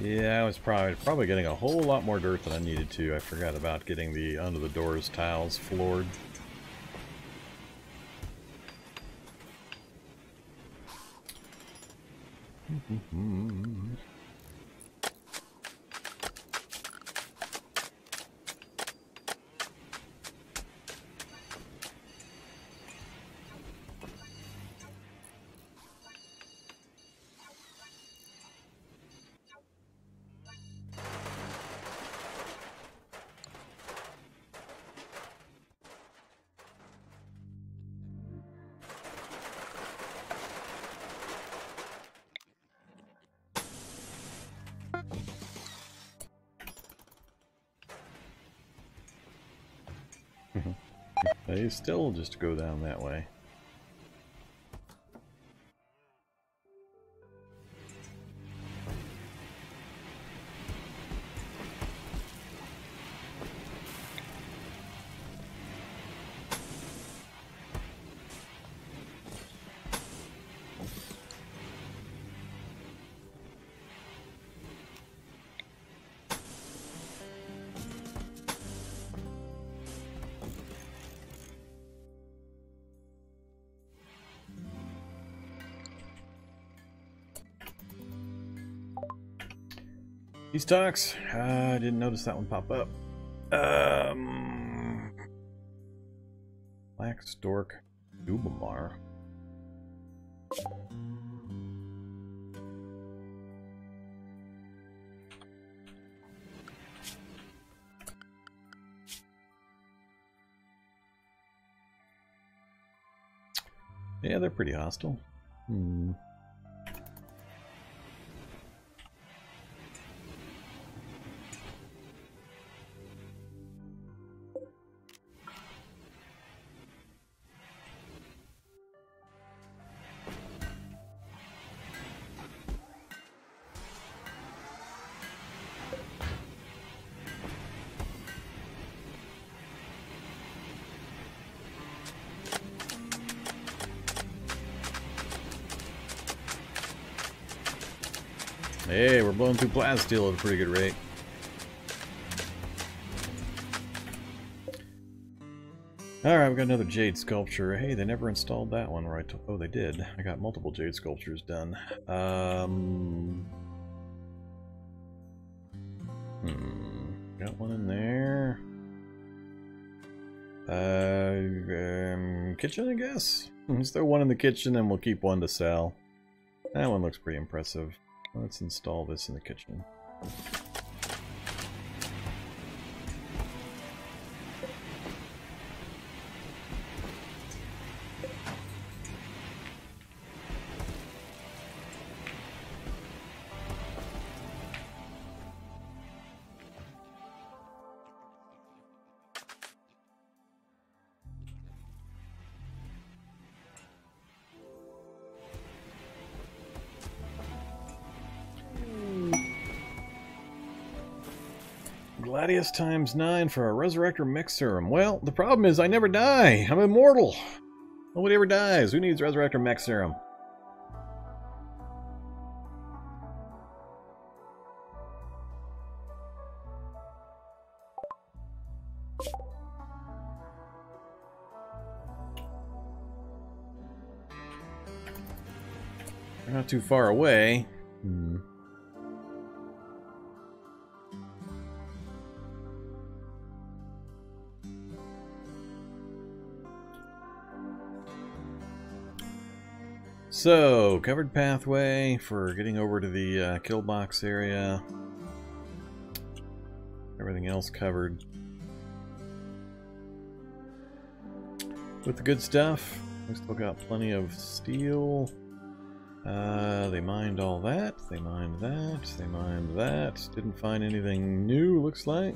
Yeah, I was probably getting a whole lot more dirt than I needed to. I forgot about getting the under the doors tiles floored. They still just go down that way. These talks, I didn't notice that one pop up. Black Stork, Dubamar. Yeah, they're pretty hostile. Hey, we're blowing through plasteel at a pretty good rate. Alright, we got another jade sculpture. Hey, they never installed that one right. Oh, they did. I got multiple jade sculptures done. Got one in there. Kitchen, I guess? Let's throw one in the kitchen and we'll keep one to sell. That one looks pretty impressive. Let's install this in the kitchen. Gladius times 9 for a Resurrector Mech Serum. Well, the problem is I never die. I'm immortal. Nobody ever dies. Who needs Resurrector Mech Serum? We're not too far away. So, covered pathway for getting over to the kill box area. Everything else covered. With the good stuff, we still got plenty of steel. They mined all that, they mined that, they mined that. Didn't find anything new, looks like.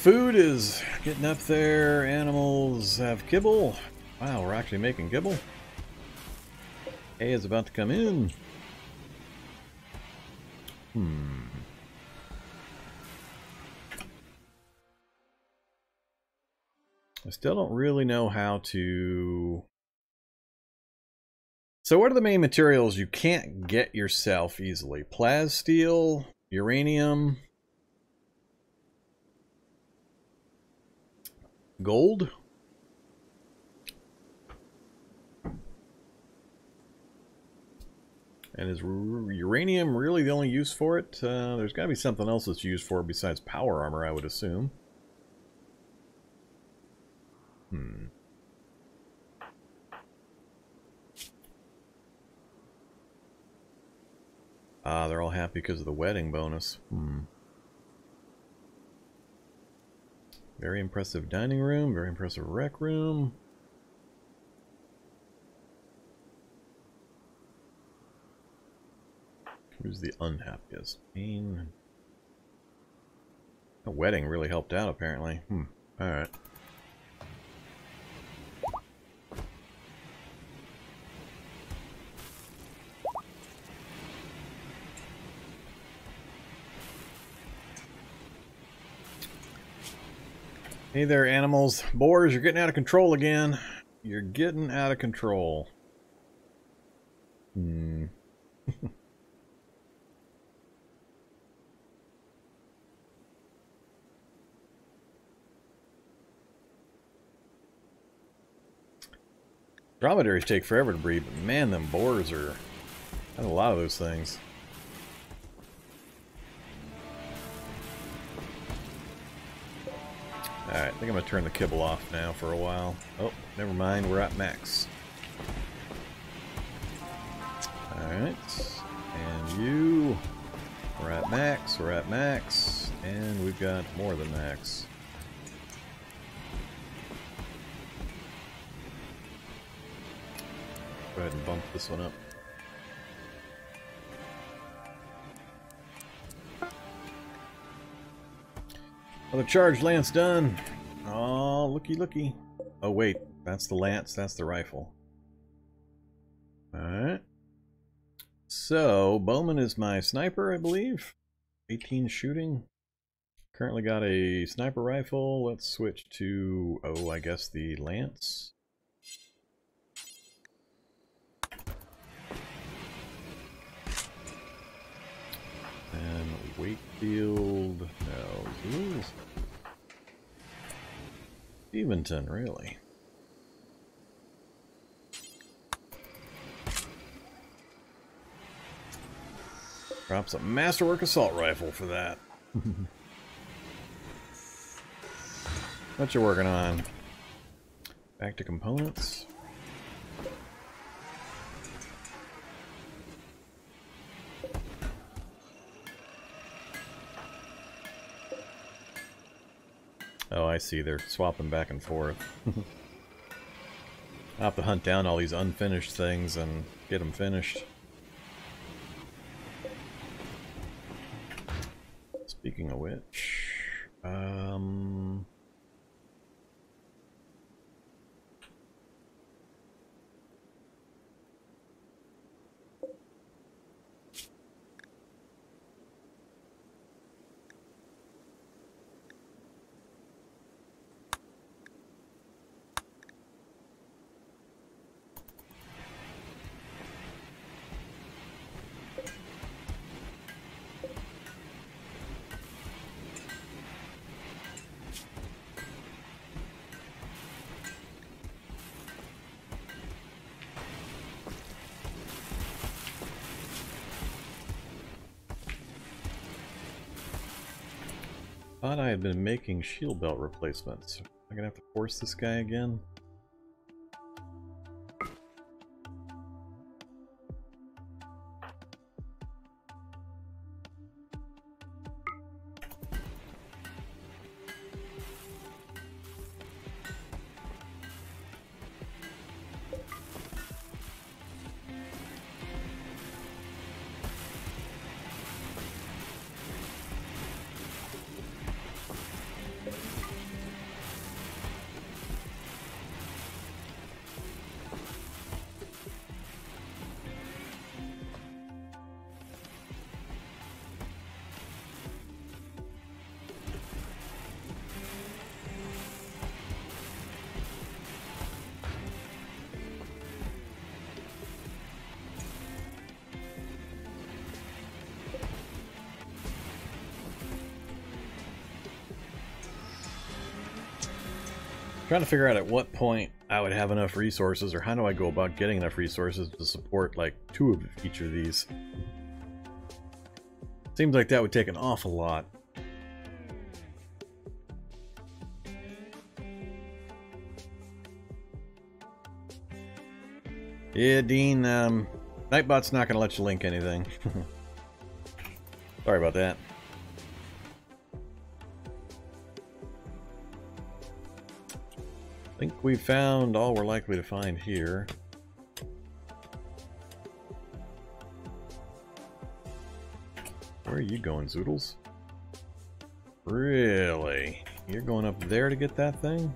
food is getting up there. Animals have kibble. Wow, we're actually making kibble. Hay is about to come in. I still don't really know how to... So what are the main materials you can't get yourself easily? Plasteel, uranium, gold? And is uranium really the only use for it? There's got to be something else that's used for it besides power armor, I would assume. Ah, they're all happy because of the wedding bonus. Very impressive dining room, very impressive rec room. Who's the unhappiest? The wedding really helped out, apparently. Alright. Hey there, animals. Boars, you're getting out of control again. You're getting out of control. Dromedaries take forever to breed, but man, them boars are... That's a lot of those things. Alright, I think I'm going to turn the kibble off now for a while. Oh, never mind, we're at max. Alright, and you... We're at max, and we've got more than max. Go ahead and bump this one up. Another charge lance done. Oh, looky, looky. Oh, wait. That's the lance. That's the rifle. Alright. So, Bowman is my sniper, I believe. 18 shooting. Currently got a sniper rifle. Let's switch to, oh, I guess the lance. And Wakefield, no, Zeus. Steventon, really. Drops a Masterwork assault rifle for that. What you working on? Back to components. Oh, I see. They're swapping back and forth. I'll have to hunt down all these unfinished things and get them finished. Speaking of which... thought I had been making shield belt replacements. Am I gonna have to force this guy again? Trying to figure out at what point I would have enough resources, or how do I go about getting enough resources to support like 2 of each of these. Seems like that would take an awful lot. Yeah, Dean, Nightbot's not going to let you link anything. Sorry about that. I think we found all we're likely to find here. Where are you going, Zoodles? Really? You're going up there to get that thing?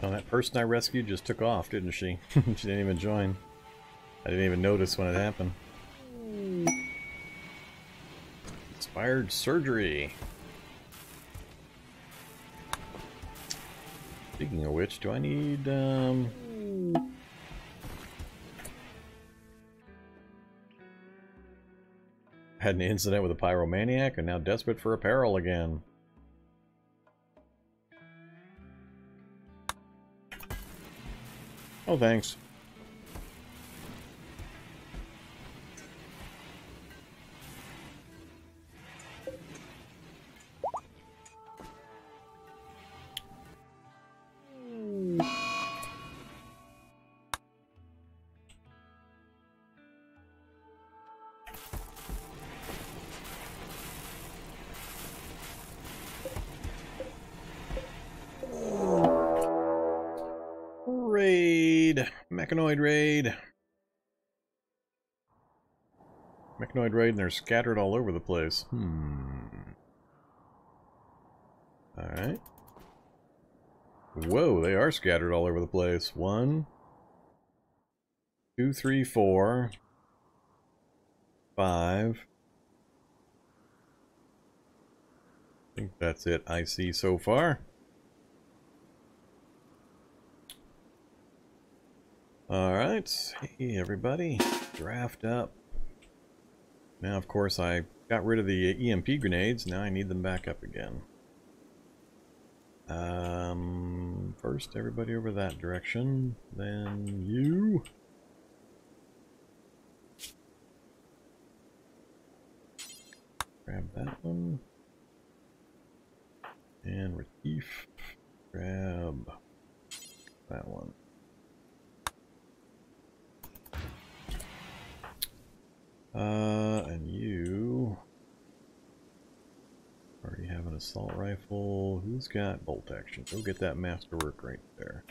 Oh, that person I rescued just took off, didn't she? She didn't even join. I didn't even notice when it happened. Inspired surgery. Speaking of which, do I need, had an incident with a pyromaniac and now desperate for apparel again. Oh, thanks. Mechanoid raid. Mechanoid raid, and they're scattered all over the place. Alright. Whoa, they are scattered all over the place. 1, 2, 3, 4, 5. I think that's it I see so far. Alright, hey everybody, draft up. Now of course I got rid of the EMP grenades, now I need them back up again. First everybody over that direction, then you. Grab that one. And Retief, grab that one. And you already have an assault rifle. Who's got bolt action? Go get that masterwork right there.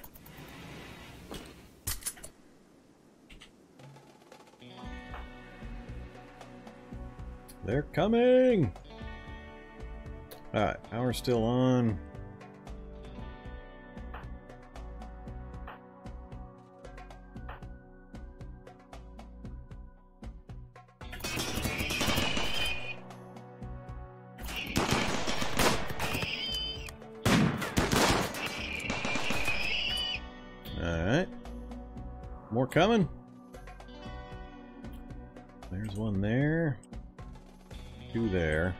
They're coming! Alright, power's still on. Alright. More coming. There's one there. Two there.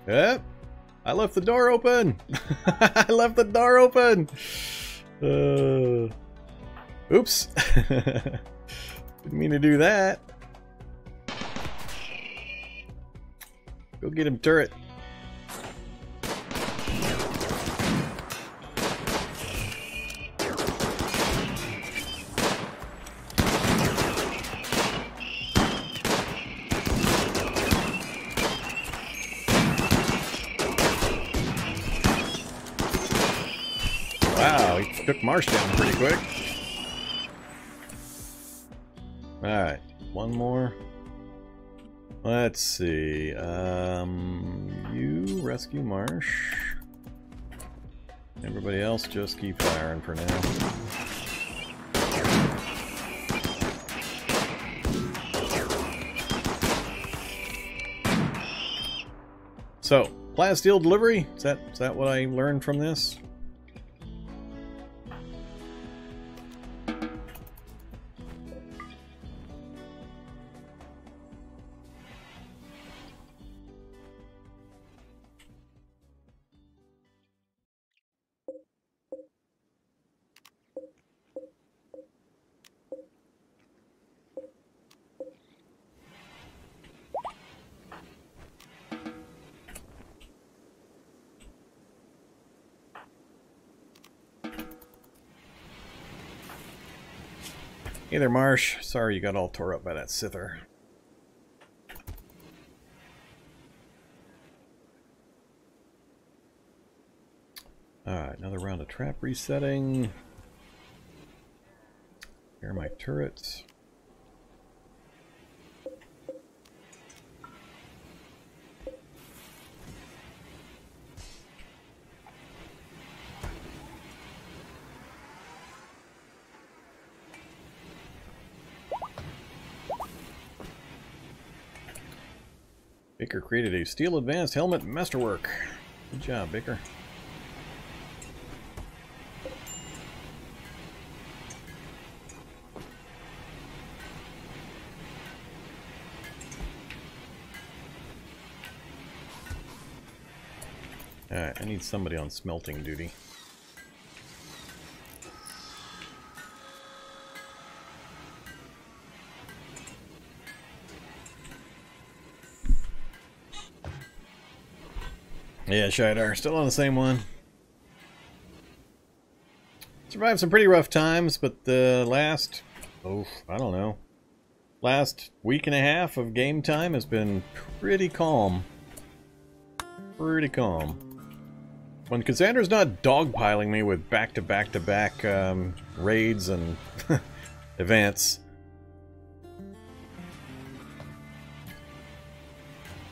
Yep. I left the door open. I left the door open. Oops. Didn't mean to do that. Go get him, turret. Wow, he took Marsh down pretty quick. Alright, one more. Let's see. You rescue Marsh. Everybody else just keep firing for now. So, plasteel delivery? Is that what I learned from this? Hey there, Marsh. Sorry you got all tore up by that Sither. Alright, another round of trap resetting. Here are my turrets. Baker created a steel advanced helmet masterwork. Good job, Baker. Alright, I need somebody on smelting duty. Yeah, Shidar, still on the same one. Survived some pretty rough times, but the last, I don't know, last week and a half of game time has been pretty calm. Pretty calm. When Cassandra's not dogpiling me with back-to-back-to-back raids and events.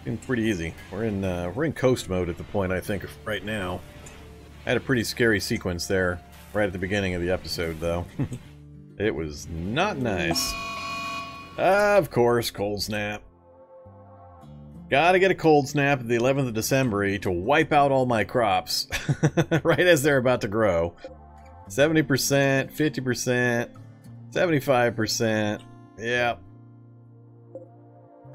Been pretty easy. We're in coast mode at the point, I think, right now. I had a pretty scary sequence there right at the beginning of the episode, though. It was not nice. Of course, cold snap. Gotta get a cold snap at the 11th of December to wipe out all my crops right as they're about to grow. 70%, 50%, 75%. Yeah.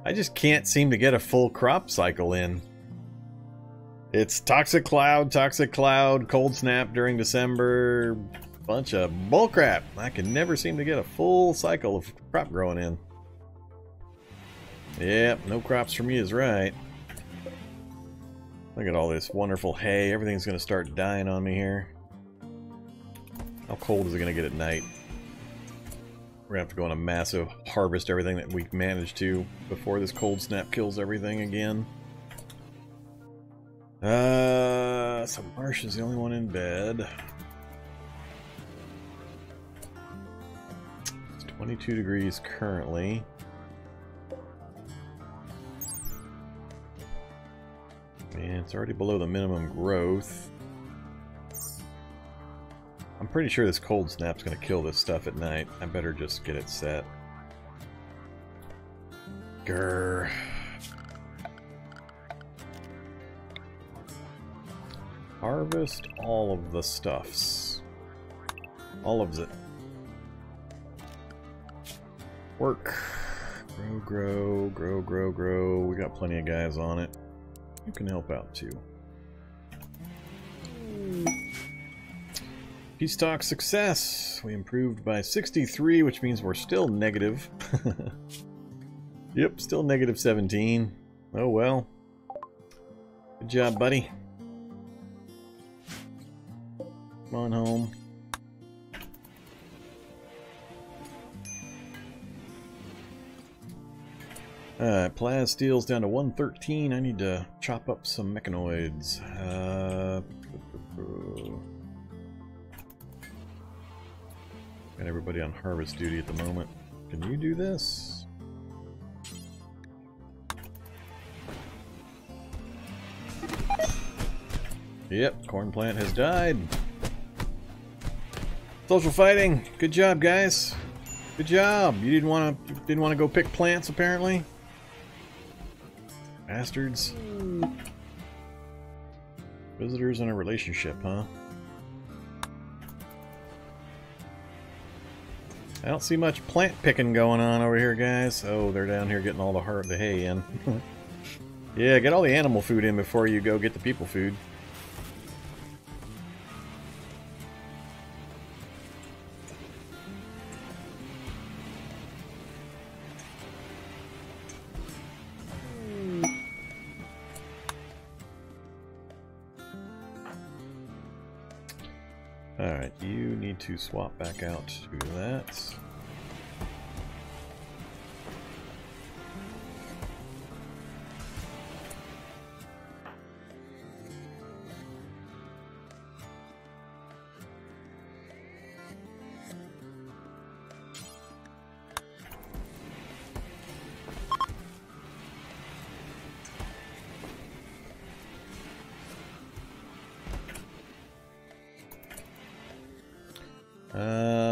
I just can't seem to get a full crop cycle in. It's toxic cloud, cold snap during December, bunch of bullcrap. I can never seem to get a full cycle of crop growing in. Yep, no crops for me is right. Look at all this wonderful hay. Everything's going to start dying on me here. How cold is it going to get at night? We're going to have to go on a massive harvest everything that we managed to before this cold snap kills everything again. So Marsh is the only one in bed. It's 22 degrees currently. And it's already below the minimum growth. I'm pretty sure this cold snap's going to kill this stuff at night. I better just get it set. Grr. Harvest all of the stuffs. All of it. Work. Grow, grow, grow, grow, grow. We got plenty of guys on it. You can help out too. Peace talk success. We improved by 63, which means we're still negative. Yep, still negative 17. Oh well. Good job, buddy. Come on home. Alright, Plaz steel's down to 113. I need to chop up some mechanoids. Got everybody on harvest duty at the moment. Can you do this? Yep, corn plant has died. Social fighting. Good job, guys. Good job. You didn't want to go pick plants, apparently. Bastards. Visitors in a relationship, huh? I don't see much plant picking going on over here, guys. Oh, they're down here getting all the hay in. Yeah, get all the animal food in before you go get the people food. Alright, you need to swap back out to that.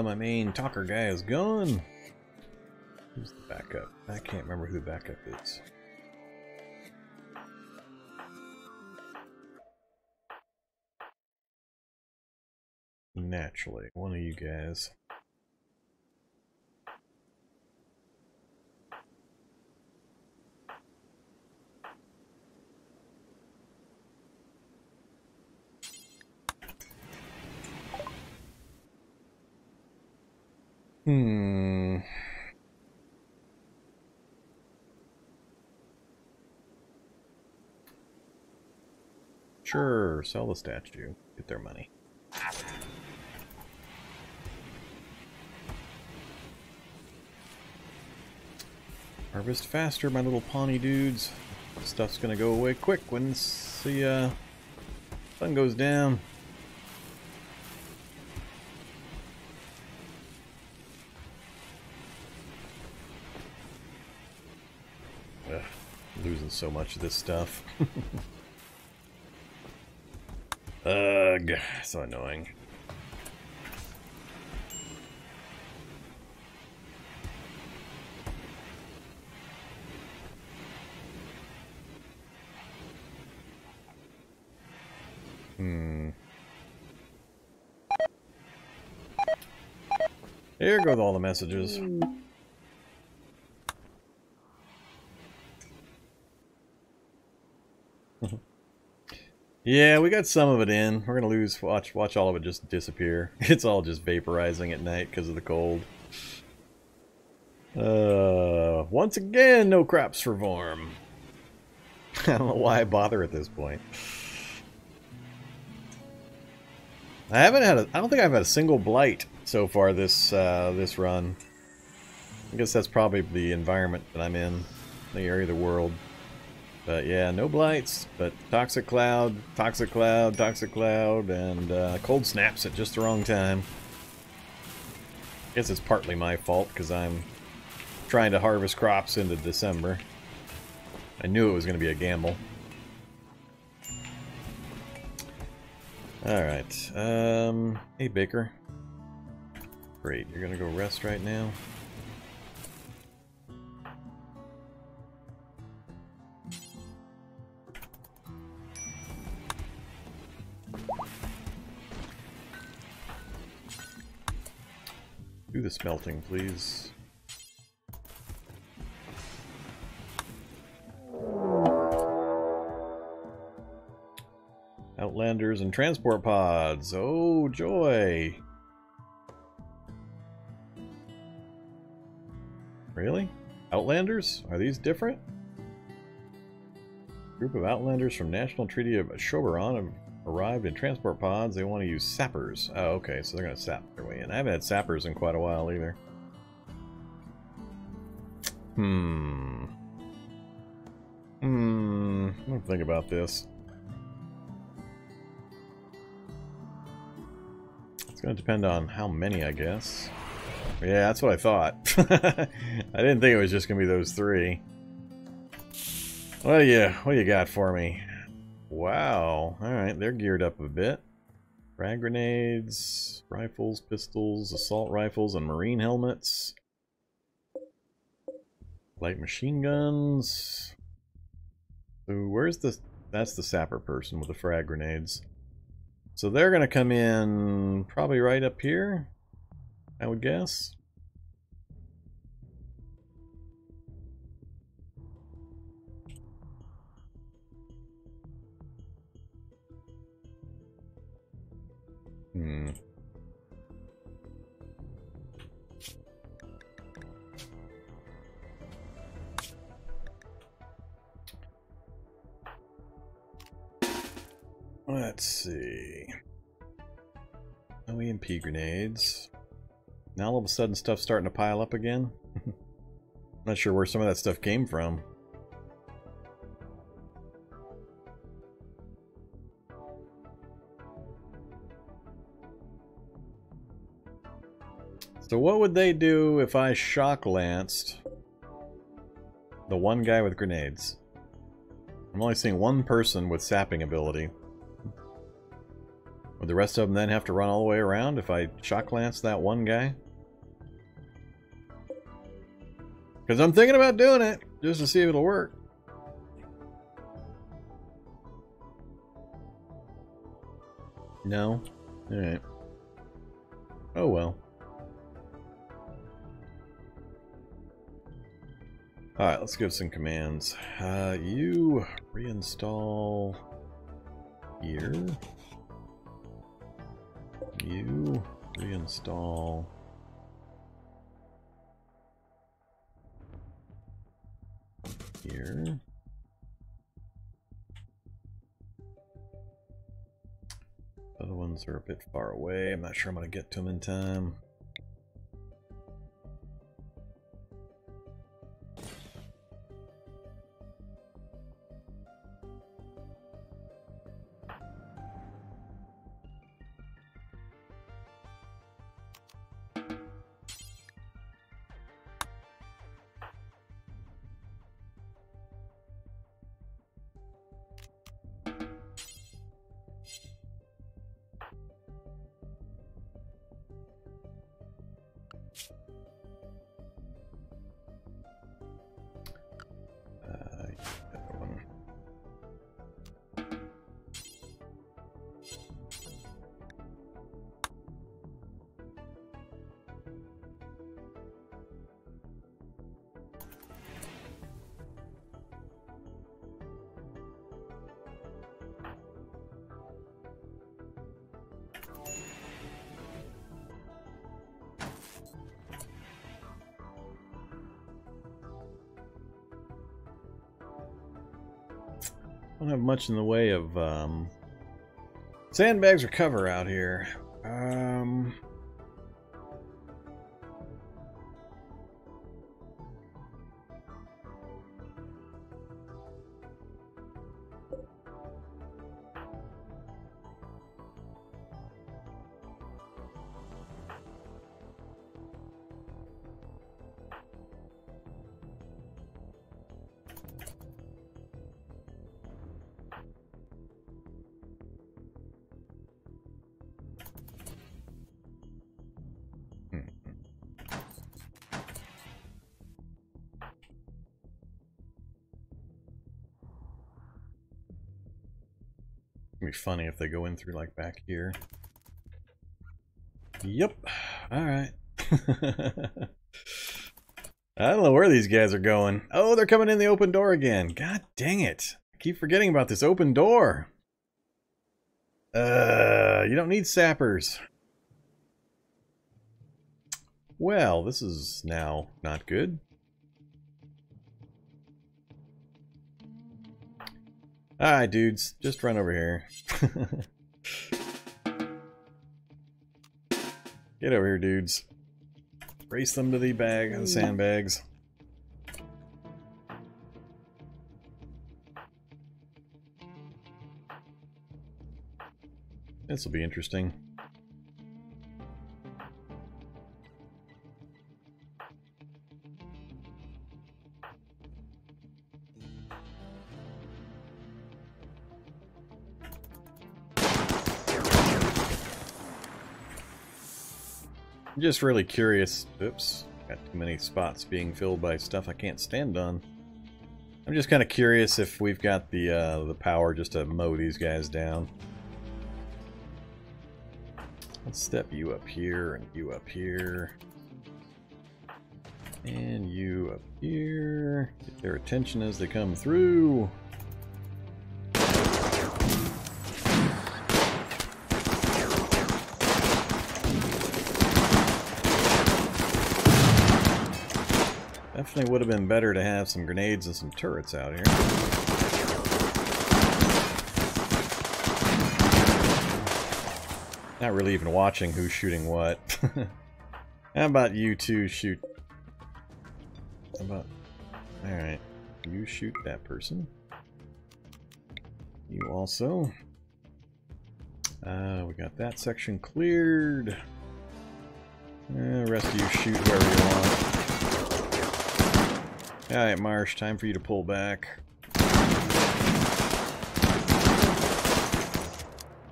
My main talker guy is gone. Who's the backup? I can't remember who the backup is. Naturally, one of you guys. Sure, sell the statue. Get their money. Harvest faster, my little pawnee dudes. Stuff's gonna go away quick when the sun goes down. Ugh, losing so much of this stuff. Ugh, so annoying. Here go with all the messages. Yeah, we got some of it in. We're gonna lose. Watch all of it just disappear. It's all just vaporizing at night because of the cold. Once again, no crops for Vorm. I don't know why I bother at this point. I don't think I've had a single blight so far this this run. I guess that's probably the environment that I'm in, the area of the world. But yeah, no blights, but toxic cloud, and cold snaps at just the wrong time. I guess it's partly my fault because I'm trying to harvest crops into December. I knew it was going to be a gamble. Alright, hey Baker. Great, you're gonna go rest right now? Do the smelting, please. Outlanders and transport pods. Oh, joy. Really? Outlanders? Are these different? Group of Outlanders from National Treaty of Shoberon have arrived in transport pods. They want to use sappers. Oh, okay, so they're going to sap their way in. I haven't had sappers in quite a while either. Let me think about this. It's going to depend on how many, I guess. Yeah, that's what I thought. I didn't think it was just going to be those three. What do you got for me? Wow. Alright, they're geared up a bit. Frag grenades, rifles, pistols, assault rifles, and marine helmets. Light machine guns. So where's the... That's the sapper person with the frag grenades. So they're going to come in probably right up here, I would guess. Let's see. No EMP grenades. Now all of a sudden stuff's starting to pile up again. Not sure where some of that stuff came from. So what would they do if I shock lanced the one guy with grenades? I'm only seeing one person with sapping ability. Would the rest of them then have to run all the way around if I shock lance that one guy? Because I'm thinking about doing it, just to see if it'll work. No? Alright. Oh well. Alright, let's give some commands. You reinstall here. You reinstall here. Other ones are a bit far away. I'm not sure I'm going to get to them in time. don't have much in the way of sandbags or cover out here. It'd be funny if they go in through like back here. Yep. Alright. I don't know where these guys are going. Oh, they're coming in the open door again. God dang it. I keep forgetting about this open door. You don't need sappers. Well, this is now not good. Alright, dudes. Just run over here. Get over here, dudes. Race them to the bag, the sandbags. This will be interesting. I'm just really curious. Oops, got too many spots being filled by stuff I can't stand on. I'm just kind of curious if we've got the power just to mow these guys down. Let's step you up here and you up here. And you up here. Get their attention as they come through. Definitely would have been better to have some grenades and some turrets out here. Not really even watching who's shooting what. How about you two shoot? How about... Alright. You shoot that person. You also. We got that section cleared. The rest of you shoot wherever you want. Alright, Marsh, time for you to pull back.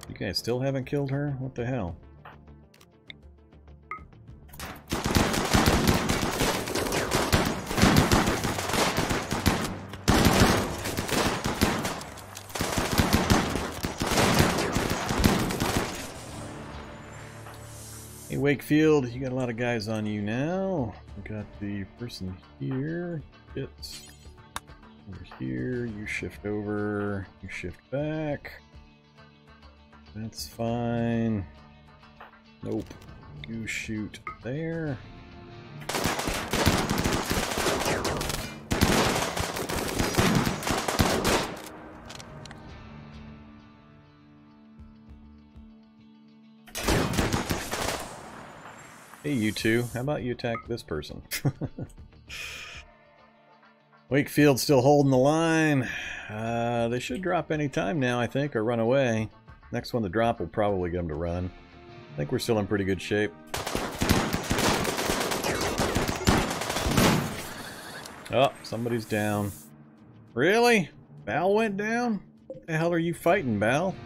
You guys still haven't killed her? What the hell? Hey, Wakefield, you got a lot of guys on you now. We got the person here. Get over here. You shift over. You shift back. That's fine. Nope. You shoot there. Hey, you two. How about you attack this person? Wakefield's still holding the line. They should drop any time now, I think, or run away. Next one to drop will probably get them to run. I think we're still in pretty good shape. Oh, somebody's down. Really? Bal went down? What the hell are you fighting, Bal?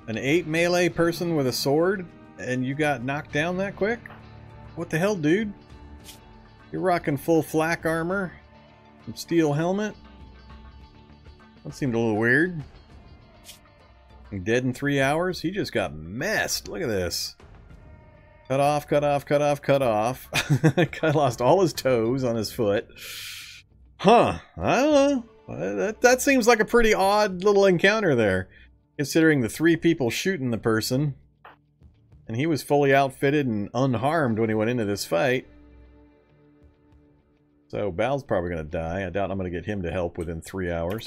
An 8 melee person with a sword? And you got knocked down that quick? What the hell, dude? You're rocking full flak armor. Some steel helmet. That seemed a little weird. Dead in 3 hours? He just got messed. Look at this. Cut off, cut off, cut off, cut off. Guy lost all his toes on his foot. Huh. I don't know. That seems like a pretty odd little encounter there. Considering the 3 people shooting the person. And he was fully outfitted and unharmed when he went into this fight. So Bal's probably going to die. I doubt I'm going to get him to help within 3 hours.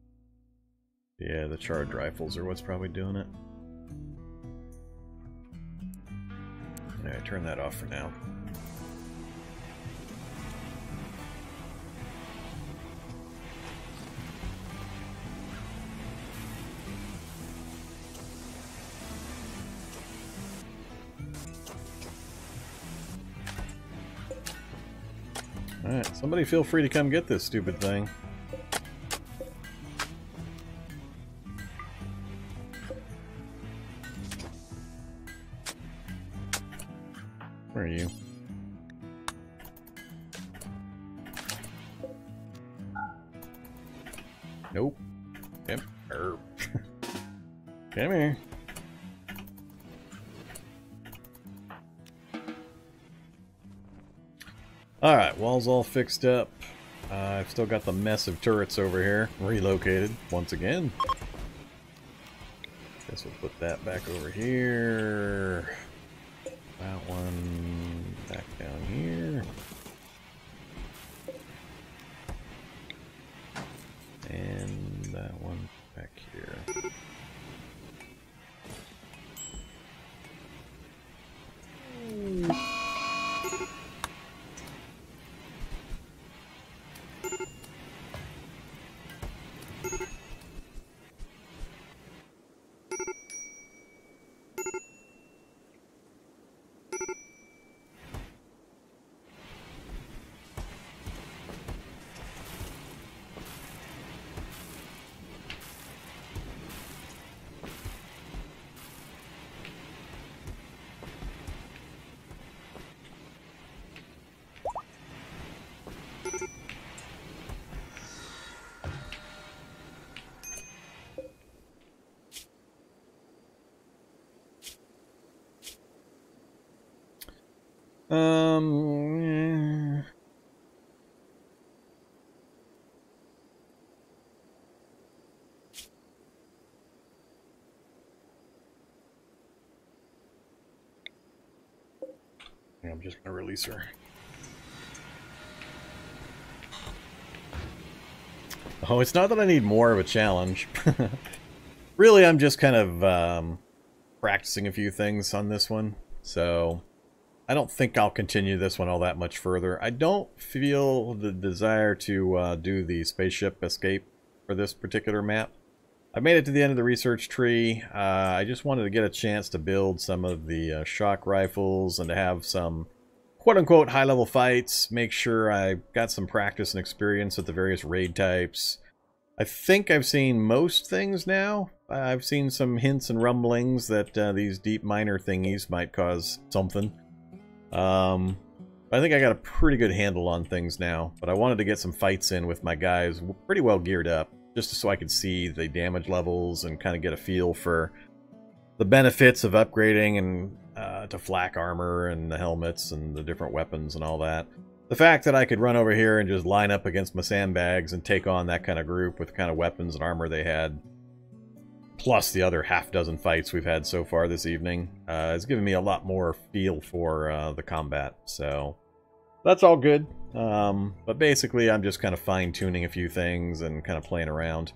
Yeah, the charged rifles are what's probably doing it. Alright, turn that off for now. Alright, somebody feel free to come get this stupid thing. Where are you? Nope. Come here. Come here. Alright, wall's all fixed up. I've still got the mess of turrets over here. Relocated once again. Guess we'll put that back over here. That one back down here. And that one back here. I'm just gonna release her. Oh, it's not that I need more of a challenge. Really, I'm just kind of practicing a few things on this one, so I don't think I'll continue this one all that much further. I don't feel the desire to do the spaceship escape for this particular map. I made it to the end of the research tree. I just wanted to get a chance to build some of the shock rifles and to have some quote-unquote high-level fights, make sure I got some practice and experience with the various raid types. I think I've seen most things now. I've seen some hints and rumblings that these deep miner thingies might cause something. I think I got a pretty good handle on things now, but I wanted to get some fights in with my guys pretty well geared up, just so I could see the damage levels and kind of get a feel for the benefits of upgrading and to flak armor and the helmets and the different weapons and all that. The fact that I could run over here and just line up against my sandbags and take on that kind of group with the kind of weapons and armor they had, plus the other half-dozen fights we've had so far this evening, has given me a lot more feel for the combat. So that's all good. But basically, I'm just kind of fine-tuning a few things and kind of playing around.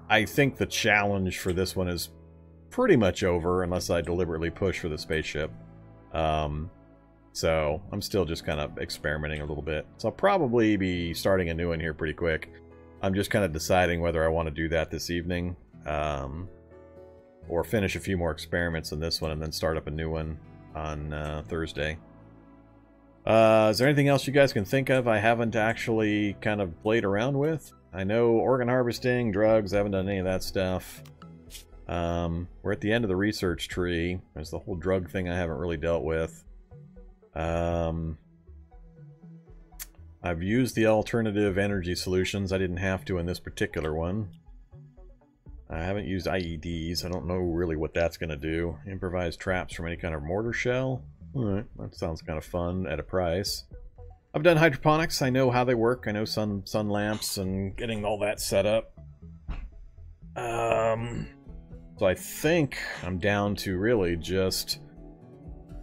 I think the challenge for this one is pretty much over, unless I deliberately push for the spaceship. So I'm still just kind of experimenting a little bit. So I'll probably be starting a new one here pretty quick. I'm just kind of deciding whether I want to do that this evening, or finish a few more experiments in this one and then start up a new one on Thursday. Is there anything else you guys can think of I haven't actually kind of played around with? I know organ harvesting, drugs, I haven't done any of that stuff. We're at the end of the research tree. There's the whole drug thing I haven't really dealt with. I've used the alternative energy solutions. I didn't have to in this particular one. I haven't used IEDs. I don't know really what that's going to do. Improvised traps from any kind of mortar shell. Alright, that sounds kind of fun at a price. I've done hydroponics. I know how they work. I know sun lamps and getting all that set up. So I think I'm down to really just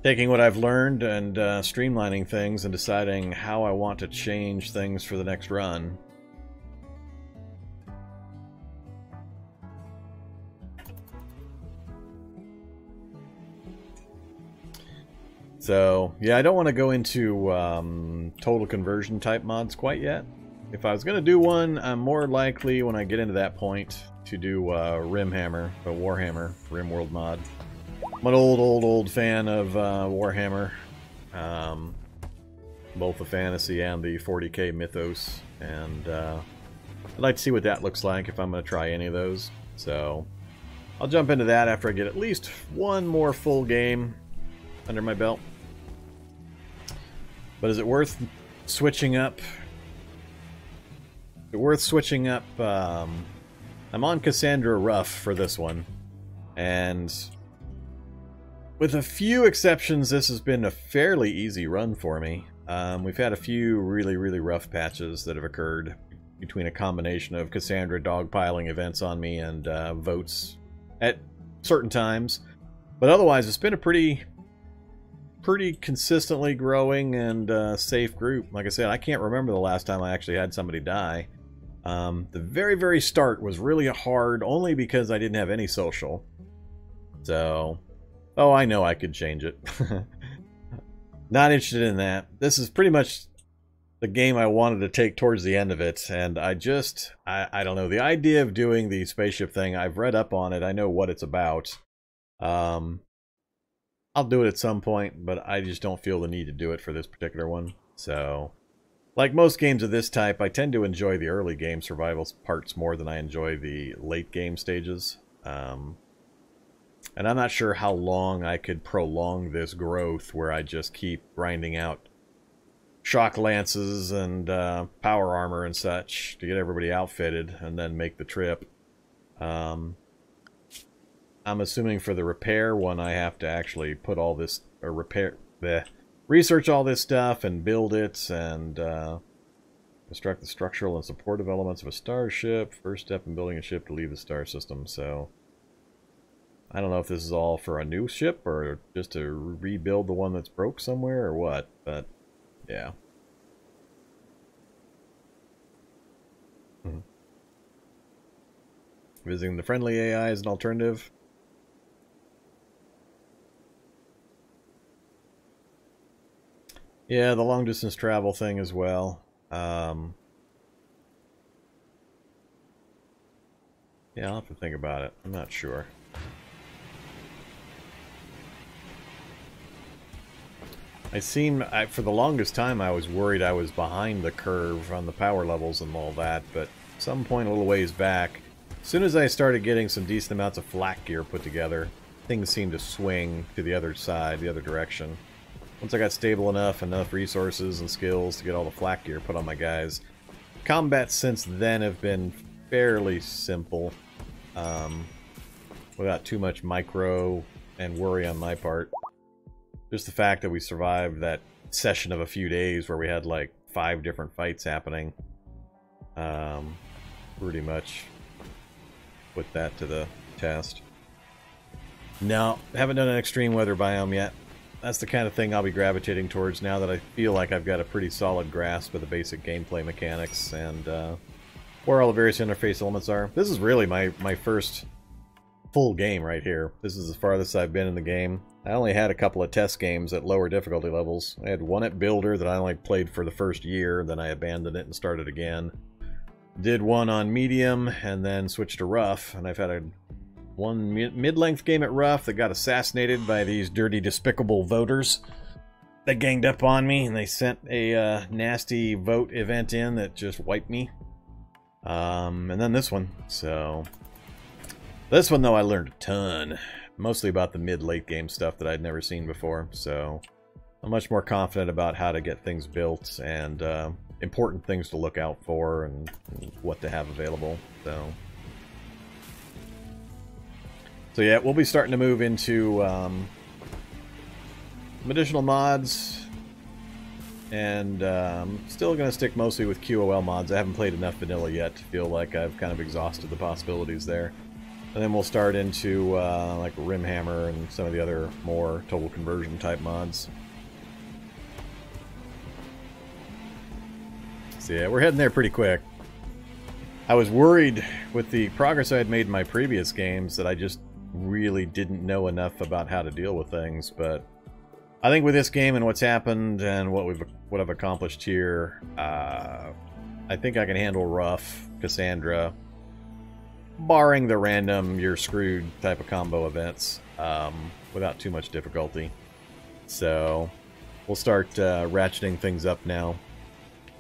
taking what I've learned and streamlining things and deciding how I want to change things for the next run. So, yeah, I don't want to go into total conversion type mods quite yet. If I was going to do one, I'm more likely, when I get into that point, to do Rimhammer, the Warhammer Rimworld mod. I'm an old fan of Warhammer. Both the fantasy and the 40k mythos. And I'd like to see what that looks like if I'm going to try any of those. So, I'll jump into that after I get at least one more full game under my belt. But is it worth switching up? Is it worth switching up? I'm on Cassandra-Rough for this one. And with a few exceptions, this has been a fairly easy run for me. We've had a few really rough patches that have occurred between a combination of Cassandra dogpiling events on me and votes at certain times. But otherwise, it's been a pretty consistently growing and safe group. Like I said, I can't remember the last time I actually had somebody die. The very start was really hard only because I didn't have any social. So, oh, I know I could change it. Not interested in that. This is pretty much the game I wanted to take towards the end of it, and I don't know. The idea of doing the spaceship thing, I've read up on it. I know what it's about. I'll do it at some point, but I just don't feel the need to do it for this particular one. So, like most games of this type, I tend to enjoy the early game survival parts more than I enjoy the late game stages. And I'm not sure how long I could prolong this growth where I just keep grinding out shock lances and power armor and such to get everybody outfitted and then make the trip. I'm assuming for the repair one I have to actually put all this, or research all this stuff and build it and construct the structural and supportive elements of a starship. First step in building a ship to leave the star system. So I don't know if this is all for a new ship or just to rebuild the one that's broke somewhere or what, but yeah. Visiting the friendly AI is an alternative. Yeah, the long distance travel thing as well. Yeah, I'll have to think about it. I'm not sure. For the longest time I was worried I was behind the curve on the power levels and all that, but at some point a little ways back, as soon as I started getting some decent amounts of flak gear put together, things seemed to swing to the other side, the other direction. Once I got stable enough resources and skills to get all the flak gear put on my guys, combat since then have been fairly simple, without too much micro and worry on my part. Just the fact that we survived that session of a few days where we had like 5 different fights happening, pretty much put that to the test. No, haven't done an extreme weather biome yet. That's the kind of thing I'll be gravitating towards now that I feel like I've got a pretty solid grasp of the basic gameplay mechanics and where all the various interface elements are. This is really my first full game right here. This is the farthest I've been in the game. I only had a couple of test games at lower difficulty levels. I had one at Builder that I only played for the first year, then I abandoned it and started again. Did one on Medium, and then switched to Rough, and I've had one mid-length game at Rough that got assassinated by these dirty, despicable voters. They ganged up on me, and they sent a nasty vote event in that just wiped me. And then this one, so... This one, though, I learned a ton. Mostly about the mid-late game stuff that I'd never seen before, so I'm much more confident about how to get things built and important things to look out for and what to have available. So yeah, we'll be starting to move into some additional mods, and still going to stick mostly with QOL mods. I haven't played enough vanilla yet to feel like I've kind of exhausted the possibilities there. And then we'll start into like Rimhammer and some of the other more total conversion type mods. So yeah, we're heading there pretty quick. I was worried with the progress I had made in my previous games that I just really didn't know enough about how to deal with things, but I think with this game and what's happened and what I've accomplished here, I think I can handle Rough, Cassandra, barring the random you're screwed type of combo events, without too much difficulty. So we'll start ratcheting things up now.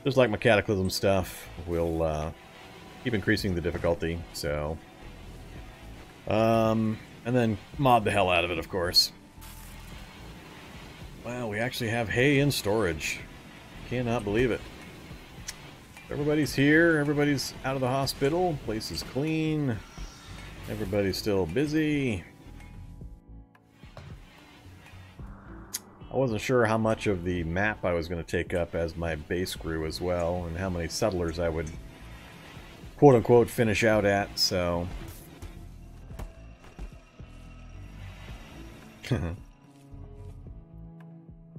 Just like my Cataclysm stuff, we'll keep increasing the difficulty. So, and then mod the hell out of it, of course. Wow, we actually have hay in storage. Cannot believe it. Everybody's here. Everybody's out of the hospital. Place is clean. Everybody's still busy. I wasn't sure how much of the map I was going to take up as my base grew as well, and how many settlers I would quote-unquote finish out at, so...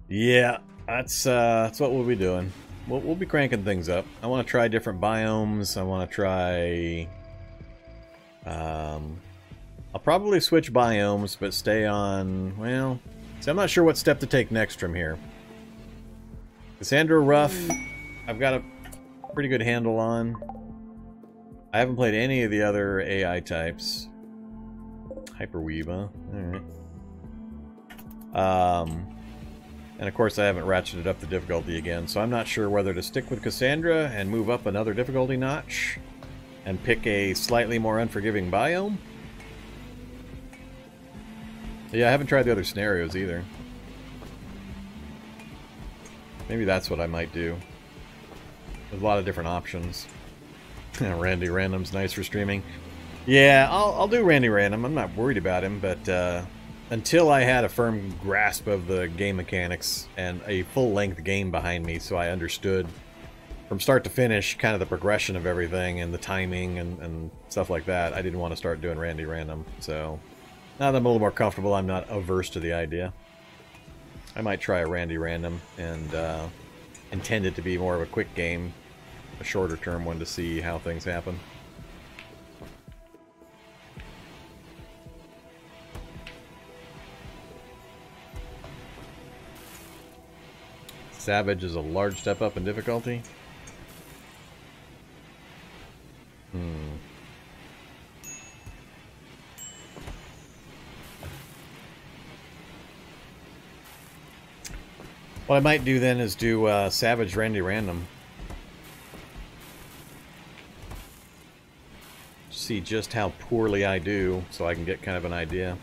Yeah, that's what we'll be doing. We'll be cranking things up. I want to try different biomes. I want to try... I'll probably switch biomes, but stay on... Well, so I'm not sure what step to take next from here. Cassandra-Rough, I've got a pretty good handle on. I haven't played any of the other AI types. Hyperweave, huh? Alright. And of course I haven't ratcheted up the difficulty again, so I'm not sure whether to stick with Cassandra and move up another difficulty notch and pick a slightly more unforgiving biome. Yeah, I haven't tried the other scenarios either. Maybe that's what I might do. There's a lot of different options. Randy Random's nice for streaming. Yeah, I'll do Randy Random. I'm not worried about him, but until I had a firm grasp of the game mechanics and a full-length game behind me, so I understood from start to finish kind of the progression of everything and the timing and stuff like that, I didn't want to start doing Randy Random. So now that I'm a little more comfortable, I'm not averse to the idea. I might try a Randy Random and intend it to be more of a quick game, a shorter term one to see how things happen. Savage is a large step up in difficulty. What I might do then is do Savage Randy Random. See just how poorly I do, so I can get kind of an idea.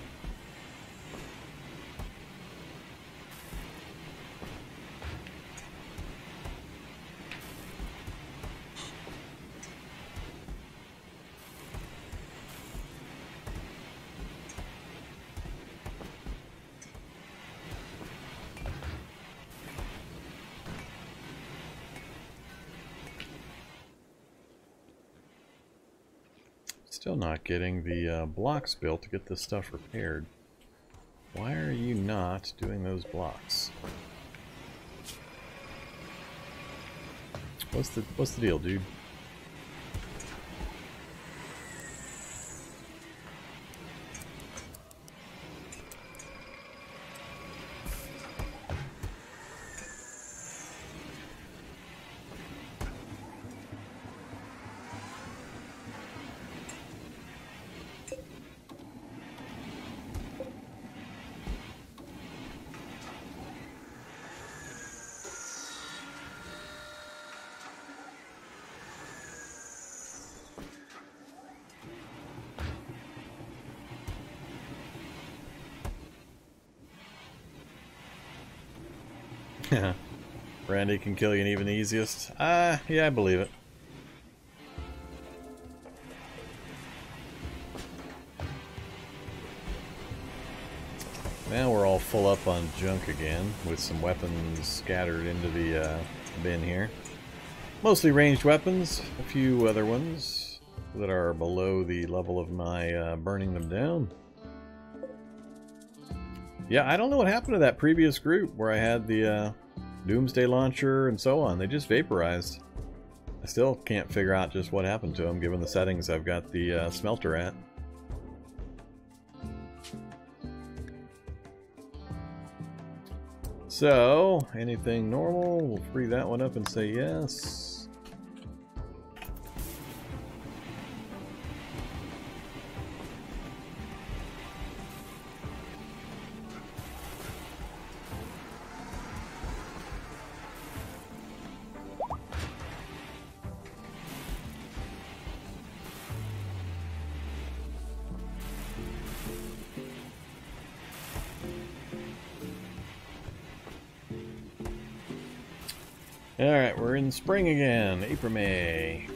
Still not getting the blocks built to get this stuff repaired. Why are you not doing those blocks? What's the deal, dude? Randy can kill you even the easiest. Yeah, I believe it. Now we're all full up on junk again, with some weapons scattered into the bin here. Mostly ranged weapons, a few other ones that are below the level of my burning them down. Yeah, I don't know what happened to that previous group where I had the Doomsday Launcher and so on. They just vaporized. I still can't figure out just what happened to them given the settings I've got the smelter at. So, anything normal, we'll free that one up and say yes. Alright, we're in spring again. April, May.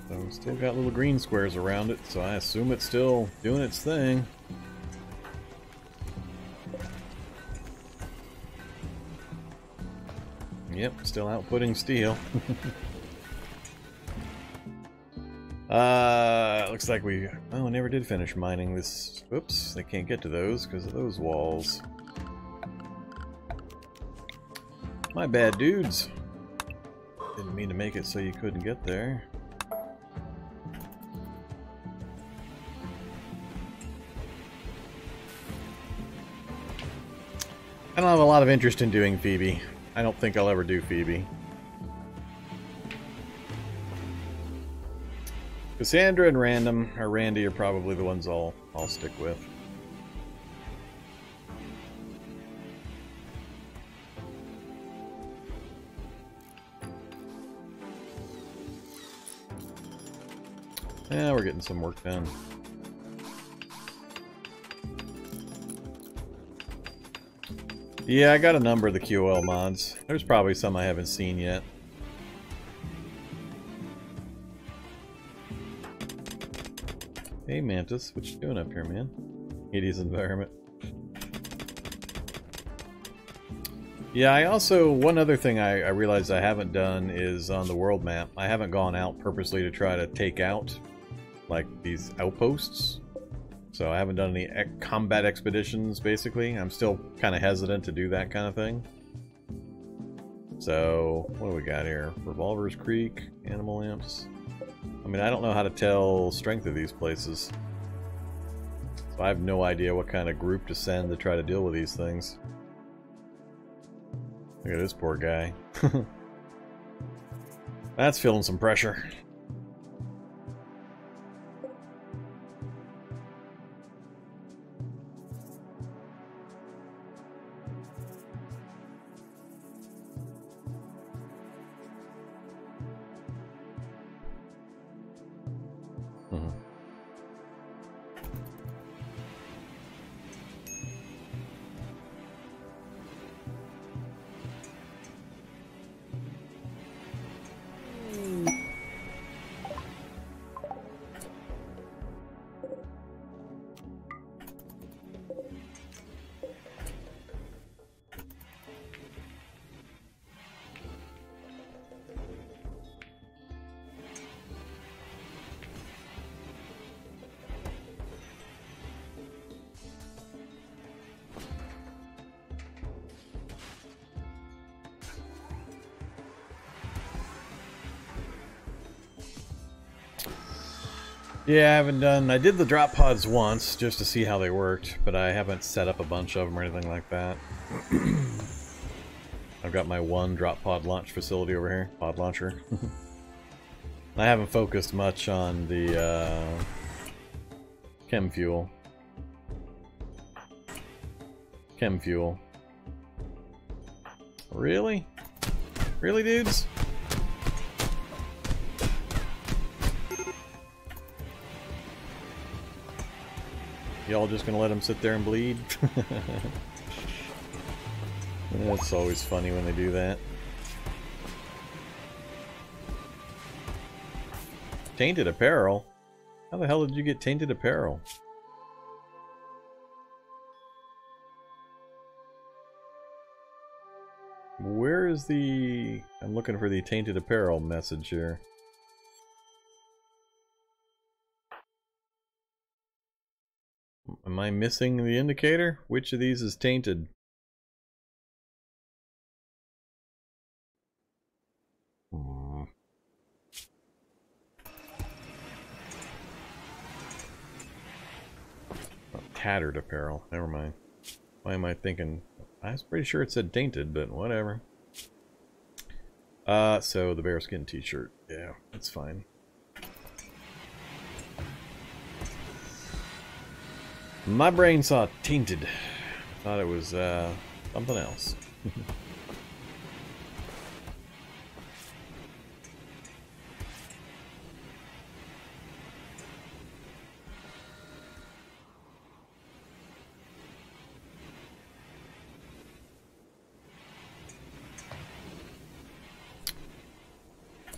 So still got little green squares around it, so I assume it's still doing its thing. Yep, still outputting steel. Looks like we... Oh, never did finish mining this... Oops, they can't get to those because of those walls. My bad, dudes. Didn't mean to make it so you couldn't get there. I don't have a lot of interest in doing Phoebe. I don't think I'll ever do Phoebe. Cassandra and Randy are probably the ones I'll stick with. Yeah, we're getting some work done. Yeah, I got a number of the QL mods. There's probably some I haven't seen yet. Hey Mantis, what you doing up here, man? Hades environment. Yeah, I also, one other thing I realized I haven't done is on the world map. I haven't gone out purposely to try to take out, like, these outposts. So I haven't done any combat expeditions, basically. I'm still kind of hesitant to do that kind of thing. So, what do we got here? Revolver's Creek, Animal Lamps. I mean, I don't know how to tell strength of these places. So I have no idea what kind of group to send to try to deal with these things. Look at this poor guy. That's feeling some pressure. Yeah, I haven't done... I did the drop pods once, just to see how they worked, but I haven't set up a bunch of them or anything like that. I've got my one drop pod launch facility over here, pod launcher. I haven't focused much on the chem fuel. Chem fuel. Really? Really, dudes? Y'all just gonna let them sit there and bleed? It's always funny when they do that. Tainted apparel? How the hell did you get tainted apparel? Where is the... I'm looking for the tainted apparel message here. Am I missing the indicator? Which of these is tainted? tattered apparel. Never mind. Why am I thinking? I was pretty sure it said tainted, but whatever. So the bearskin t-shirt. Yeah, that's fine. My brain saw tainted. Thought it was something else.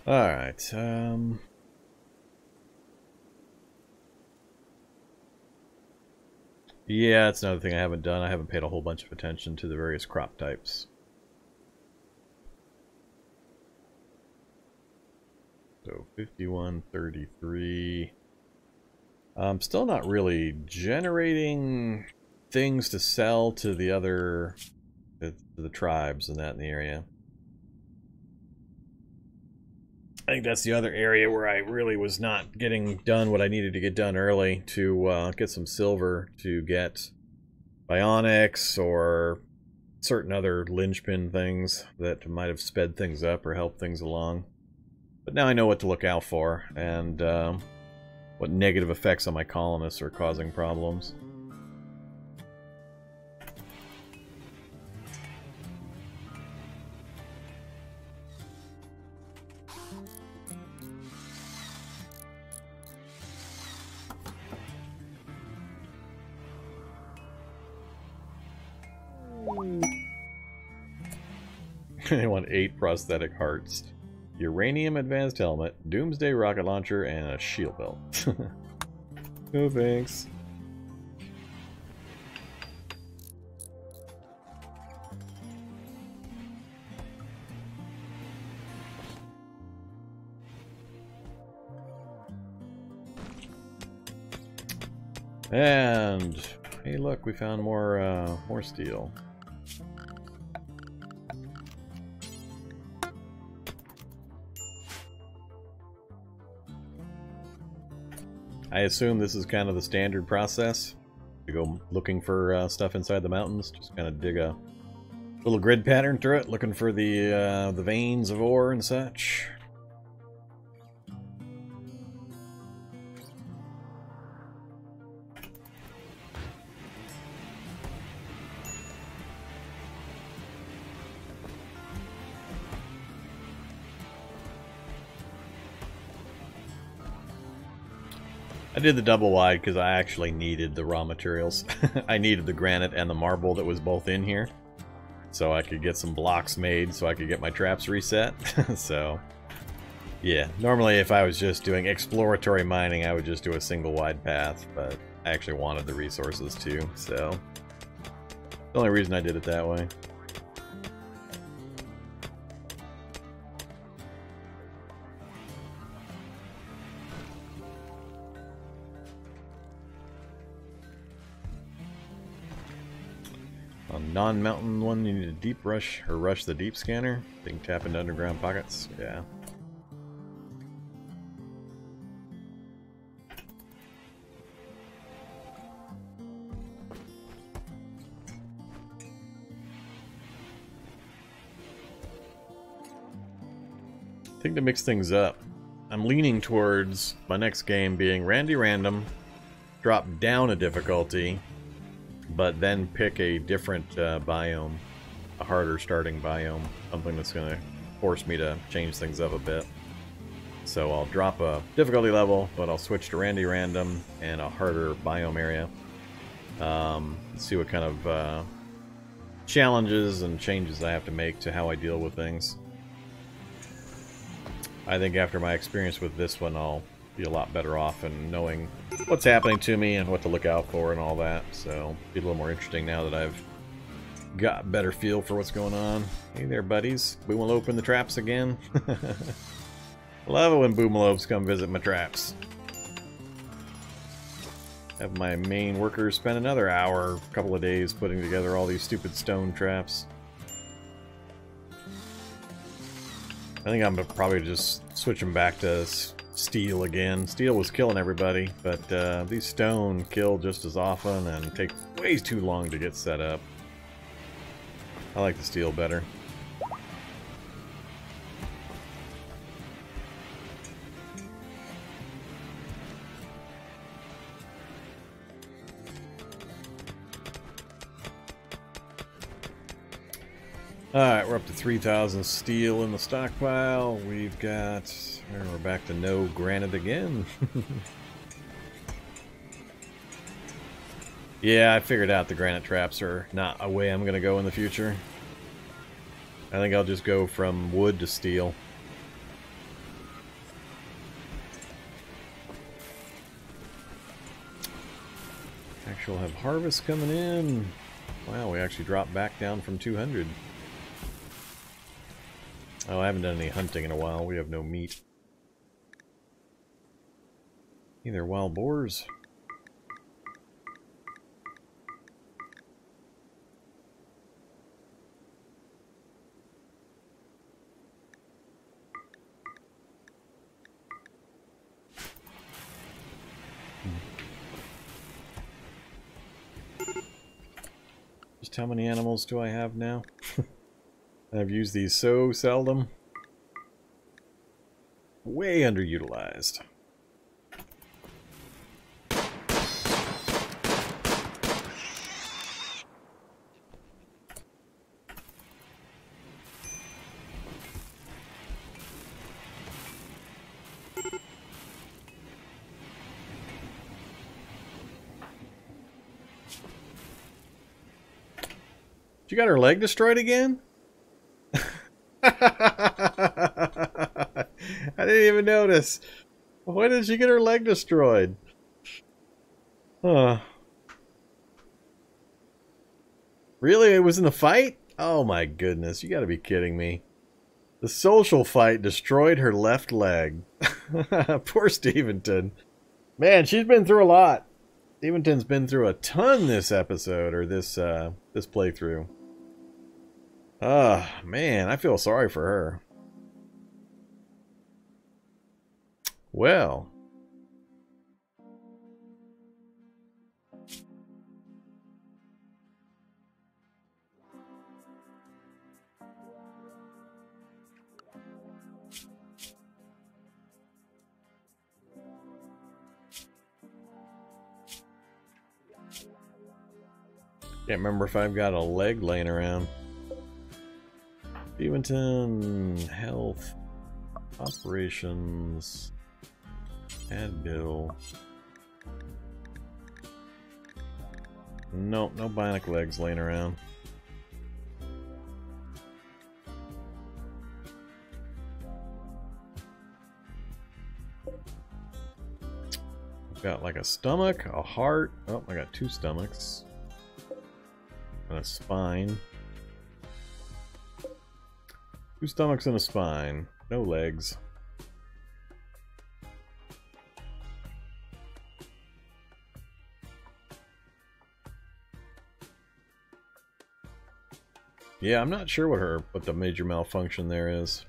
Alright, yeah, that's another thing I haven't done. I haven't paid a whole bunch of attention to the various crop types. So 5133. I'm still not really generating things to sell to the other to the tribes and that in the area. I think that's the other area where I really was not getting done what I needed to get done early to get some silver to get bionics or certain other linchpin things that might have sped things up or helped things along. But now I know what to look out for and what negative effects on my colonists are causing problems. They want 8 prosthetic hearts. Uranium advanced helmet, doomsday rocket launcher, and a shield belt. No thanks. And hey, look, we found more steel. I assume this is kind of the standard process to go looking for stuff inside the mountains. Just kind of dig a little grid pattern through it, looking for the veins of ore and such. I did the double wide because I actually needed the raw materials. I needed the granite and the marble that was both in here. So I could get some blocks made so I could get my traps reset. So, yeah. Normally if I was just doing exploratory mining, I would just do a single wide path. But I actually wanted the resources too, so... the only reason I did it that way. Non-mountain one, you need to deep rush or rush the deep scanner. They can tap into underground pockets. Yeah. I think to mix things up, I'm leaning towards my next game being Randy Random, drop down a difficulty, but then pick a different biome, a harder starting biome, something that's going to force me to change things up a bit. So I'll drop a difficulty level, but I'll switch to Randy Random and a harder biome area. See what kind of challenges and changes I have to make to how I deal with things. I think after my experience with this one, I'll be a lot better off in knowing what's happening to me and what to look out for and all that. So it'll be a little more interesting now that I've got a better feel for what's going on. Hey there, buddies. We will open the traps again. Love it when boomalobes come visit my traps. Have my main workers spend another hour, a couple of days putting together all these stupid stone traps. I think I'm probably just switching back to steel again. Steel was killing everybody, but these stone kill just as often and take way too long to get set up. I like the steel better. Alright, we're up to 3,000 steel in the stockpile. We've got... we're back to no granite again. Yeah, I figured out the granite traps are not a way I'm going to go in the future. I think I'll just go from wood to steel. Actually, we'll have harvest coming in. Wow, we actually dropped back down from 200. Oh, I haven't done any hunting in a while. We have no meat. Either wild boars. Just how many animals do I have now? I've used these so seldom. Way underutilized. You got her leg destroyed again? I didn't even notice. Why did she get her leg destroyed? Huh. Really? It was in the fight? Oh my goodness, you gotta be kidding me. The social fight destroyed her left leg. Poor Steventon. Man, she's been through a lot. Steventon's been through a ton this episode, or this playthrough. Man, I feel sorry for her. Well. Can't remember if I've got a leg laying around. Steventon, health, operations, add bill. Nope, no bionic legs laying around. I've got like a stomach, a heart. Oh, I got two stomachs. And a spine. Two stomachs and a spine. No legs. Yeah, I'm not sure what the major malfunction there is.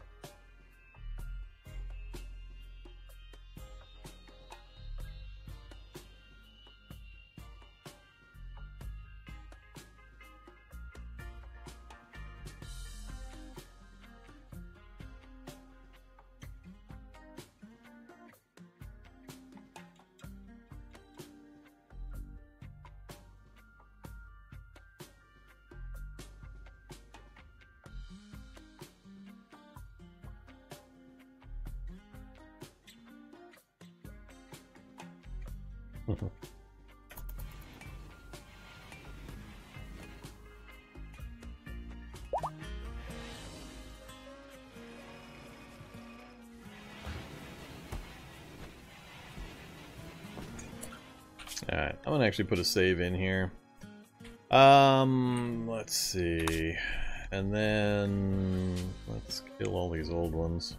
Alright, I'm gonna actually put a save in here. Let's see. And then let's kill all these old ones.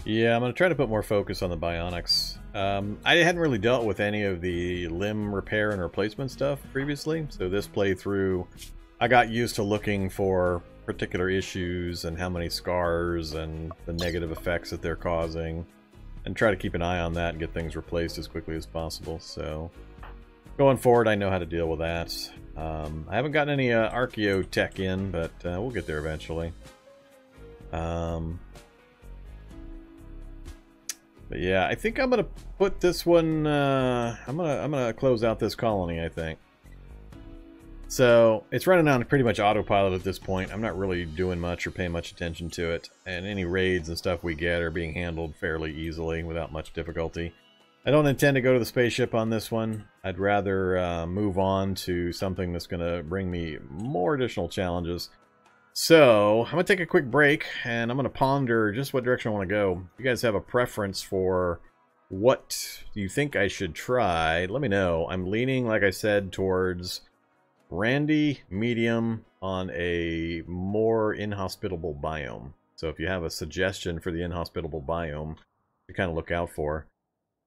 Yeah, I'm going to try to put more focus on the bionics. I hadn't really dealt with any of the limb repair and replacement stuff previously, so this playthrough, I got used to looking for particular issues and how many scars and the negative effects that they're causing, and try to keep an eye on that and get things replaced as quickly as possible. So going forward, I know how to deal with that. I haven't gotten any archaeo tech in, but we'll get there eventually. But yeah, I think I'm gonna put this one. I'm gonna close out this colony, I think. So it's running on pretty much autopilot at this point. I'm not really doing much or paying much attention to it, and any raids and stuff we get are being handled fairly easily without much difficulty. I don't intend to go to the spaceship on this one. I'd rather move on to something that's gonna bring me more additional challenges. So, I'm going to take a quick break, and I'm going to ponder just what direction I want to go. If you guys have a preference for what you think I should try, let me know. I'm leaning, like I said, towards Randy, medium, on a more inhospitable biome. So if you have a suggestion for the inhospitable biome to kind of look out for,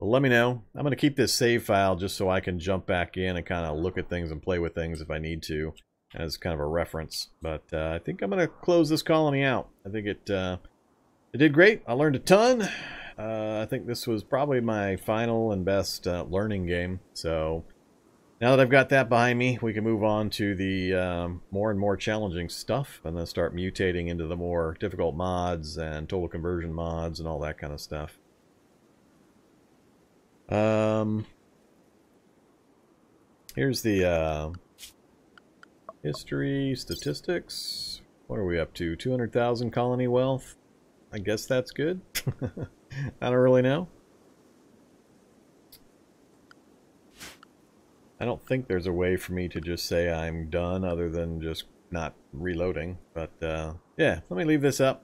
well, let me know. I'm going to keep this save file just so I can jump back in and kind of look at things and play with things if I need to, as kind of a reference. But I think I'm going to close this colony out. I think it did great. I learned a ton. I think this was probably my final and best learning game. So now that I've got that behind me, we can move on to the more and more challenging stuff, and then start mutating into the more difficult mods and total conversion mods and all that kind of stuff. Here's the history, statistics. What are we up to? 200,000 colony wealth? I guess that's good. I don't really know. I don't think there's a way for me to just say I'm done other than just not reloading. But yeah, let me leave this up.